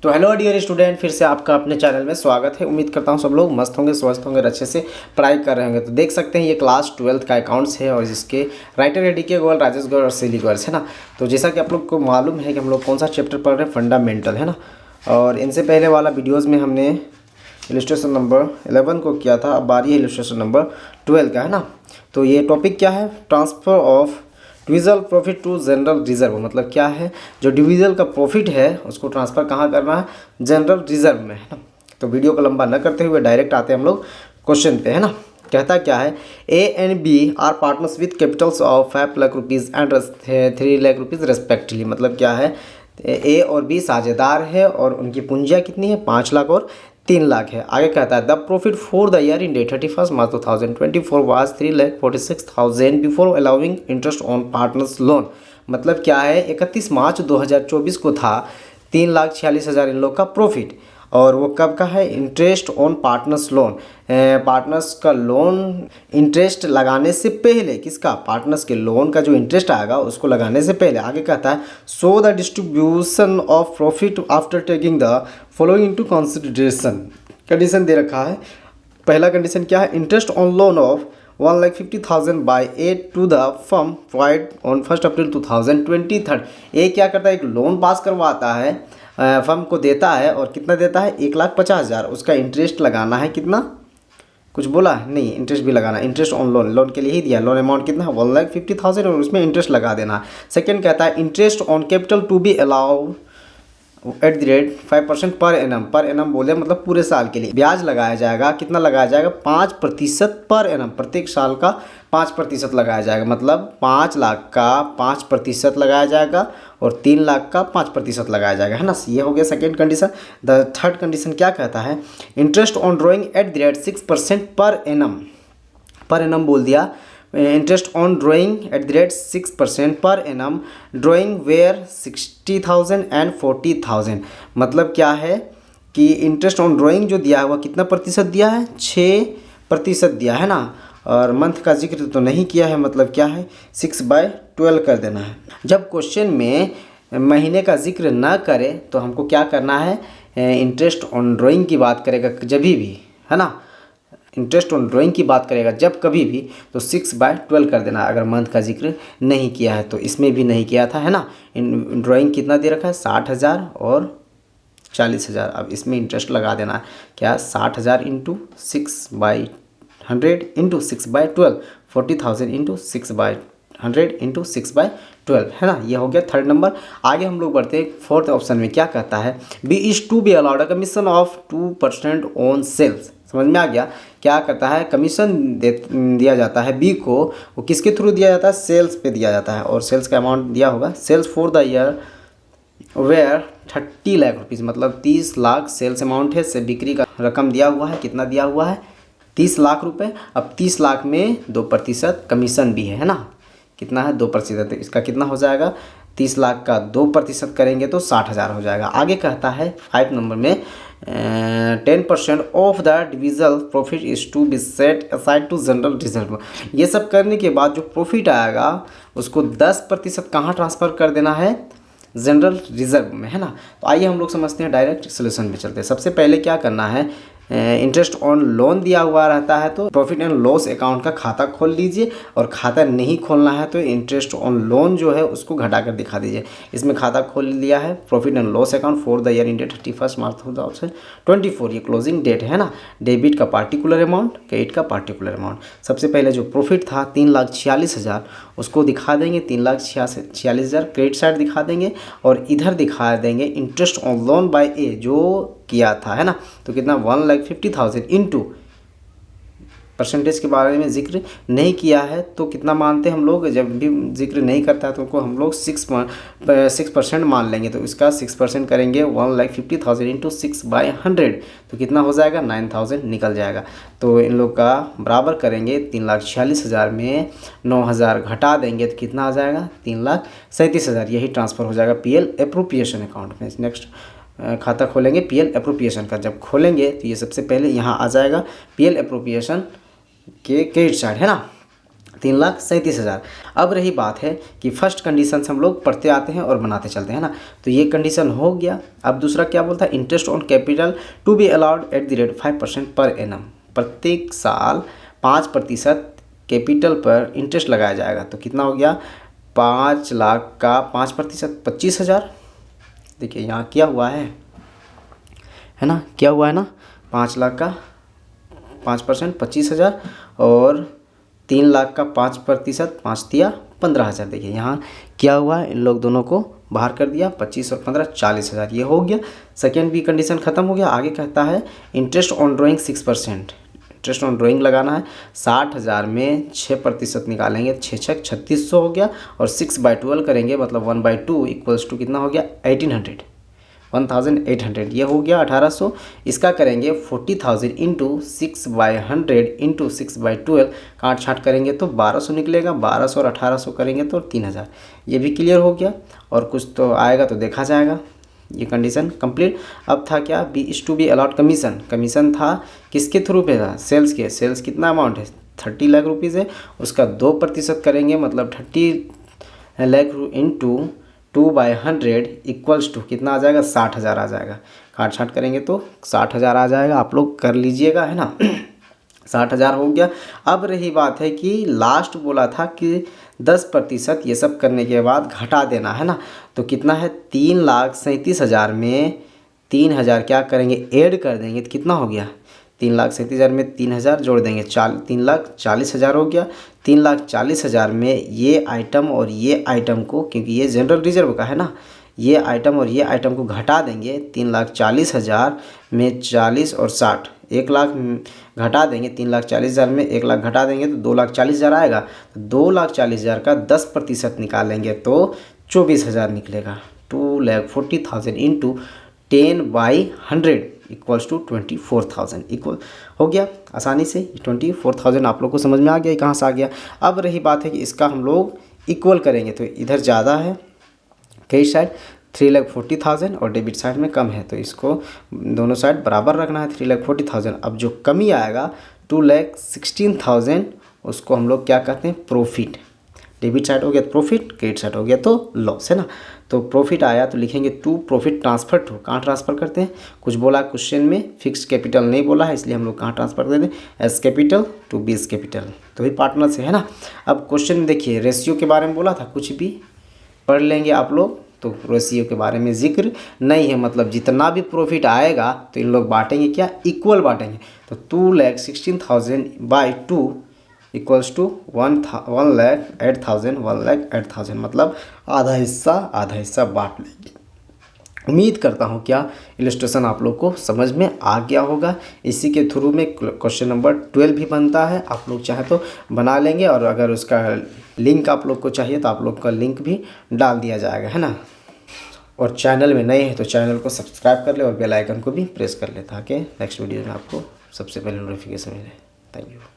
तो hello dear student, फिर से आपका अपने चैनल में स्वागत है। उम्मीद करता हूँ सब लोग मस्त होंगे, स्वस्थ होंगे और अच्छे से पढ़ाई कर रहे होंगे। तो देख सकते हैं ये क्लास 12th का अकाउंट्स है और इसके राइटर है DK गोयल, राजेश गोयल और सिली गोयल, है ना। तो जैसा कि आप लोग को मालूम है कि हम लोग कौन सा चैप्टर पढ़ रहे हैं, फंडामेंटल, है ना। और इनसे पहले वाला वीडियोज़ में हमने इलस्ट्रेशन नंबर 11 को किया था, अब बारी है इलस्ट्रेशन नंबर 12 का, है ना। तो ये टॉपिक क्या है, transfer of divisible profit to general reserve. मतलब क्या है, जो डिविजल का प्रॉफिट है उसको ट्रांसफ़र कहाँ करना है, जनरल रिजर्व में, है ना। तो वीडियो को लंबा न करते हुए डायरेक्ट आते हैं हम लोग क्वेश्चन पे, है ना। कहता क्या है, A and B are partners with capitals of 5 lakh rupees and 3 lakh rupees respectively. मतलब क्या है, A और B साझेदार है और उनकी पूंजियाँ कितनी है, 5 लाख और 3 लाख है। आगे कहता है the profit for the year ended 31 March 2024 was 3,46,000 before allowing interest on partners loan. मतलब क्या है, 31 मार्च 2024 को था 3,46,000 इन लोग का प्रॉफिट, और वो कब का है, interest on partners loan. Partners का लोन इंटरेस्ट लगाने से पहले, किसका, पार्टनर्स के लोन का जो इंटरेस्ट आएगा उसको लगाने से पहले। आगे कहता है so the distribution of profit after taking the following into consideration. Condition दे रखा है, पहला कंडीशन क्या है, interest on loan of 1,50,000 by A to the firm provide on 1 April 2023। ये क्या करता है, एक लोन पास करवाता है, फर्म को देता है, और कितना देता है, 1,50,000। उसका इंटरेस्ट लगाना है, कितना, कुछ बोला नहीं, इंटरेस्ट भी लगाना, इंटरेस्ट ऑन लोन, लोन के लिए ही दिया, लोन अमाउंट कितना है 1,50,000 और उसमें इंटरेस्ट लगा देना। सेकेंड कहता है interest on capital to be allowed at the rate 5% per annum बोले मतलब पूरे साल के लिए ब्याज लगाया जाएगा। कितना लगाया जाएगा, 5% पर एनम, प्रत्येक साल का 5% लगाया जाएगा। मतलब 5 लाख का 5% लगाया जाएगा और 3 लाख का 5% लगाया जाएगा, है ना। ये हो गया second condition. The third condition क्या कहता है, interest on drawing eight the rate 6% per annum बोल दिया। Interest on drawing eight the rate 6% per annum, drawing where 60,000 and 40,000। मतलब क्या है कि इंटरेस्ट ऑन ड्राइंग जो दिया है वह कितना प्रतिशत दिया है, 6% दिया है ना। और मंथ का जिक्र तो नहीं किया है, मतलब क्या है, 6/12 कर देना है। जब क्वेश्चन में महीने का जिक्र ना करे तो हमको क्या करना है, इंटरेस्ट ऑन ड्राइंग की बात करेगा जब भी, है ना। इंटरेस्ट ऑन ड्राइंग की बात करेगा जब कभी भी तो 6/12 कर देना, अगर मंथ का जिक्र नहीं किया है। तो इसमें भी नहीं किया था, है ना। ड्राइंग कितना दे रखा है, 60,000 और 40,000। अब इसमें इंटरेस्ट लगा देना है, क्या, 60,000 इंटू 6/100 इंटू 6/12, 40,000 इंटू 6/100 इंटू 6/12, है ना। ये हो गया थर्ड नंबर। आगे हम लोग बढ़ते हैं फोर्थ ऑप्शन में। क्या कहता है, B is to be allowed a commission of 2% on sales. समझ में आ गया, क्या करता है, कमीशन दिया जाता है बी को, वो किसके थ्रू दिया जाता है, सेल्स पे दिया जाता है। और सेल्स का अमाउंट दिया होगा, sales for the year were 30 lakh rupees, मतलब 30 लाख सेल्स अमाउंट है, से बिक्री का रकम दिया हुआ है। कितना दिया हुआ है, 30 लाख रुपए। अब 30 लाख में 2% कमीशन भी है ना। कितना है, 2%। इसका कितना हो जाएगा, 30 लाख का 2% करेंगे तो 60,000 हो जाएगा। आगे कहता है 5 नंबर में 10% of the divisible profit is to be set aside to general reserve. ये सब करने के बाद जो प्रॉफिट आएगा उसको 10% कहाँ ट्रांसफ़र कर देना है, जनरल रिजर्व में, है ना। तो आइए हम लोग समझते हैं, डायरेक्ट सोल्यूशन पे चलते हैं। सबसे पहले क्या करना है, इंटरेस्ट ऑन लोन दिया हुआ रहता है तो प्रॉफिट एंड लॉस अकाउंट का खाता खोल लीजिए, और खाता नहीं खोलना है तो इंटरेस्ट ऑन लोन जो है उसको घटाकर दिखा दीजिए। इसमें खाता खोल लिया है, profit and loss account for the year ended 31 March 2024, ये क्लोजिंग डेट है ना। डेबिट का पार्टिकुलर अमाउंट, क्रेडिट का पार्टिकुलर अमाउंट। सबसे पहले जो प्रॉफिट था 3,46,000 उसको दिखा देंगे, 3,46,000 क्रेडिट साइड दिखा देंगे, और इधर दिखा देंगे इंटरेस्ट ऑन लोन बाय ए जो किया था, है ना। तो कितना, 1,50,000 इंटू परसेंटेज के बारे में जिक्र नहीं किया है तो कितना मानते हैं हम लोग, जब भी जिक्र नहीं करता है तो उनको हम लोग 6% मान लेंगे। तो इसका 6% करेंगे, 1,50,000 इंटू 6/100 तो कितना हो जाएगा, 9,000 निकल जाएगा। तो इन लोग का बराबर करेंगे, 3,46,000 में 9,000 घटा देंगे तो कितना आ जाएगा, 3,37,000। यही ट्रांसफ़र हो जाएगा PL एप्रोप्रिएशन अकाउंट में। नेक्स्ट खाता खोलेंगे PL एप्रोप्रिएशन का। जब खोलेंगे तो ये सबसे पहले यहाँ आ जाएगा PL एप्रोप्रिएशन के क्रेडिट साइड, है ना। 3,37,000। अब रही बात है कि फर्स्ट कंडीशन से हम लोग पढ़ते आते हैं और बनाते चलते हैं ना, तो ये कंडीशन हो गया। अब दूसरा क्या बोलता है, interest on capital to be allowed at the rate 5% per annum, प्रत्येक साल 5% कैपिटल पर इंटरेस्ट लगाया जाएगा। तो कितना हो गया, 5 लाख का 5% 25,000। देखिए यहाँ क्या हुआ है ना, क्या हुआ है ना, 5 लाख का 5% 25,000 और 3 लाख का 5%, 5 दिया 15,000। देखिए यहाँ क्या हुआ, इन लोग दोनों को बाहर कर दिया, 25 और 15 40,000। ये हो गया, सेकेंड बी कंडीशन खत्म हो गया। आगे कहता है interest on drawing 6%, interest on drawing लगाना है। 60,000 में 6% निकालेंगे, 6 6 3600 हो गया, और 6/12 करेंगे मतलब 1/2 इक्वल्स टू कितना हो गया 1800 ये हो गया 1800। इसका करेंगे 40,000 इंटू 6/100 इंटू 6/12, काट छाट करेंगे तो 1200 निकलेगा। 1200 और 1800 करेंगे तो 3,000। ये भी क्लियर हो गया, और कुछ तो आएगा तो देखा जाएगा। ये कंडीशन कंप्लीट। अब था क्या, B is to be allowed commission. Commission था किसके थ्रू पे था, सेल्स के। सेल्स कितना अमाउंट है 30 लाख रुपीज़ है, उसका 2% करेंगे मतलब 30 लाख इंटू 2/100 इक्वल्स टू कितना आ जाएगा 60,000 आ जाएगा। काट छाट करेंगे तो 60,000 आ जाएगा, आप लोग कर लीजिएगा, है ना। 60,000 हो गया। अब रही बात है कि लास्ट बोला था कि 10% ये सब करने के बाद घटा देना है ना, तो कितना है 3,37,000 में 3,000 क्या करेंगे ऐड कर देंगे, तो कितना हो गया 3,37,000 में 3,000 जोड़ देंगे 3,40,000 हो गया। 3,40,000 में ये आइटम और ये आइटम को, क्योंकि ये जनरल रिजर्व का है ना, ये आइटम और ये आइटम को घटा देंगे। 3,40,000 में 40 और 60, 1 लाख घटा देंगे। 3,40,000 में 1 लाख घटा देंगे तो 2,40,000 आएगा। तो 2,40,000 का 10% निकालेंगे तो 24,000 निकलेगा। 2,40,000 इंटू 10/100 इक्वल्स टू 24,000 इक्वल हो गया आसानी से। 24,000 आप लोग को समझ में आ गया कहाँ से आ गया। अब रही बात है कि इसका हम लोग इक्वल करेंगे, तो इधर ज़्यादा है क्रेडिट साइड 3,40,000 और डेबिट साइड में कम है, तो इसको दोनों साइड बराबर रखना है 3,40,000। अब जो कमी आएगा 2,16,000 उसको हम लोग क्या कहते हैं प्रॉफिट। डेबिट साइड हो गया प्रॉफिट, क्रेडिट साइड हो गया तो लॉस, है ना। तो प्रॉफिट आया तो लिखेंगे टू प्रॉफिट ट्रांसफर टू, कहाँ ट्रांसफ़र करते हैं, कुछ बोला क्वेश्चन में फिक्स कैपिटल नहीं बोला है, इसलिए हम लोग कहाँ ट्रांसफ़र कर दें A's capital to B's capital, तो ही पार्टनर से, है ना। अब क्वेश्चन में देखिए रेशियो के बारे में बोला था, कुछ भी पढ़ लेंगे आप लोग, तो रेशियो के बारे में जिक्र नहीं है, मतलब जितना भी प्रॉफिट आएगा तो इन लोग बांटेंगे क्या, इक्वल बांटेंगे। तो 2,16,000 बाई 2 इक्वल्स टू 1,08,000 मतलब आधा हिस्सा बांट लेंगे। उम्मीद करता हूँ क्या इलस्ट्रेशन आप लोग को समझ में आ गया होगा। इसी के थ्रू में क्वेश्चन नंबर 12 भी बनता है, आप लोग चाहे तो बना लेंगे, और अगर उसका लिंक आप लोग को चाहिए तो आप लोग का लिंक भी डाल दिया जाएगा, है ना। और चैनल में नए हैं तो चैनल को सब्सक्राइब कर ले और बेल आइकन को भी प्रेस कर ले, ताकि नेक्स्ट वीडियो में आपको सबसे पहले नोटिफिकेशन मिले। Thank you.